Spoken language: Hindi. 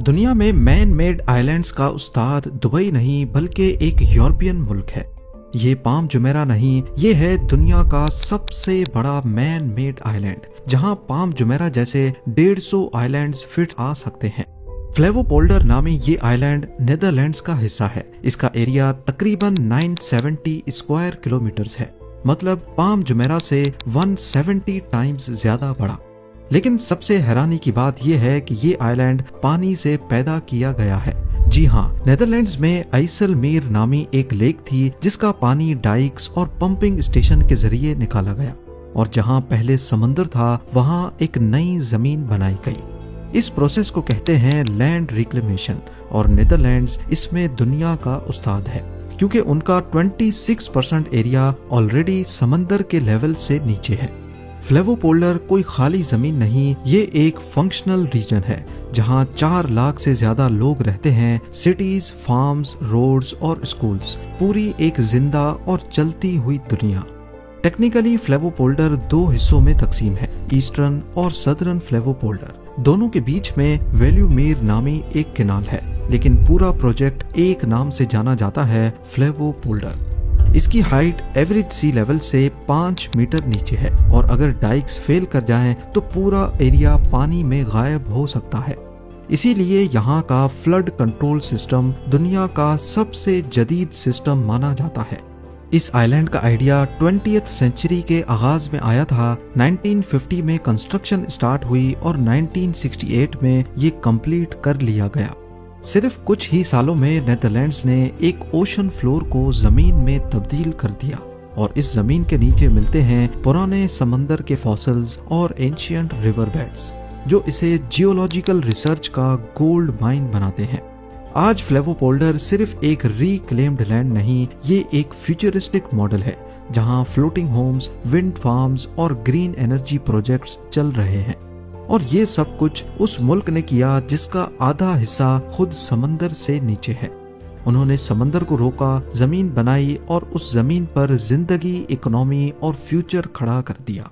दुनिया में मैन मेड आइलैंड्स का उस्ताद दुबई नहीं बल्कि एक यूरोपियन मुल्क है। ये पाम जुमेरा नहीं, ये है दुनिया का सबसे बड़ा मैन मेड आइलैंड, जहां पाम जुमेरा जैसे 150 आइलैंड्स फिट आ सकते हैं। फ्लेवोपोल्डर नामी ये आइलैंड नेदरलैंड्स का हिस्सा है। इसका एरिया तकरीबन 970 स्क्वायर किलोमीटर्स है, मतलब पाम जुमेरा से 170 टाइम्स ज्यादा बड़ा। लेकिन सबसे हैरानी की बात यह है कि ये आइलैंड पानी से पैदा किया गया है। जी हाँ, नेदरलैंड्स में आइसलमीर नामी एक लेक थी जिसका पानी डाइक्स और पंपिंग स्टेशन के जरिए निकाला गया, और जहाँ पहले समंदर था वहाँ एक नई जमीन बनाई गई। इस प्रोसेस को कहते हैं लैंड रिक्लेमेशन, और नेदरलैंड्स इसमें दुनिया का उस्ताद है क्योंकि उनका 26% एरिया ऑलरेडी समंदर के लेवल से नीचे है। फ्लेवोपोल्डर कोई खाली जमीन नहीं, ये एक फंक्शनल रीजन है जहां 4 लाख से ज्यादा लोग रहते हैं। सिटीज, फार्म्स, रोड्स और स्कूल्स, पूरी एक जिंदा और चलती हुई दुनिया। टेक्निकली फ्लेवोपोल्डर 2 हिस्सों में तकसीम है, ईस्टर्न और सदर्न फ्लेवोपोल्डर। दोनों के बीच में वेल्यूमीर नामी एक केनाल है, लेकिन पूरा प्रोजेक्ट एक नाम से जाना जाता है, फ्लेवोपोल्डर। इसकी हाइट एवरेज सी लेवल से 5 मीटर नीचे है, और अगर डाइक्स फेल कर जाएं तो पूरा एरिया पानी में गायब हो सकता है। इसीलिए यहाँ का फ्लड कंट्रोल सिस्टम दुनिया का सबसे जदीद सिस्टम माना जाता है। इस आइलैंड का आइडिया 20th सेंचुरी के आगाज में आया था। 1950 में कंस्ट्रक्शन स्टार्ट हुई और 1968 में ये कंप्लीट कर लिया गया। सिर्फ कुछ ही सालों में नेदरलैंड्स ने एक ओशन फ्लोर को जमीन में तब्दील कर दिया, और इस जमीन के नीचे मिलते हैं पुराने समंदर के फॉसिल्स और एंशिएंट रिवर बेड्स, जो इसे जियोलॉजिकल रिसर्च का गोल्ड माइन बनाते हैं। आज फ्लेवोपोल्डर सिर्फ एक रिक्लेम्ड लैंड नहीं, ये एक फ्यूचरिस्टिक मॉडल है जहां फ्लोटिंग होम्स, विंड फार्म्स और ग्रीन एनर्जी प्रोजेक्ट्स चल रहे हैं। और ये सब कुछ उस मुल्क ने किया जिसका आधा हिस्सा खुद समंदर से नीचे है। उन्होंने समंदर को रोका, जमीन बनाई और उस जमीन पर जिंदगी, इकोनॉमी और फ्यूचर खड़ा कर दिया।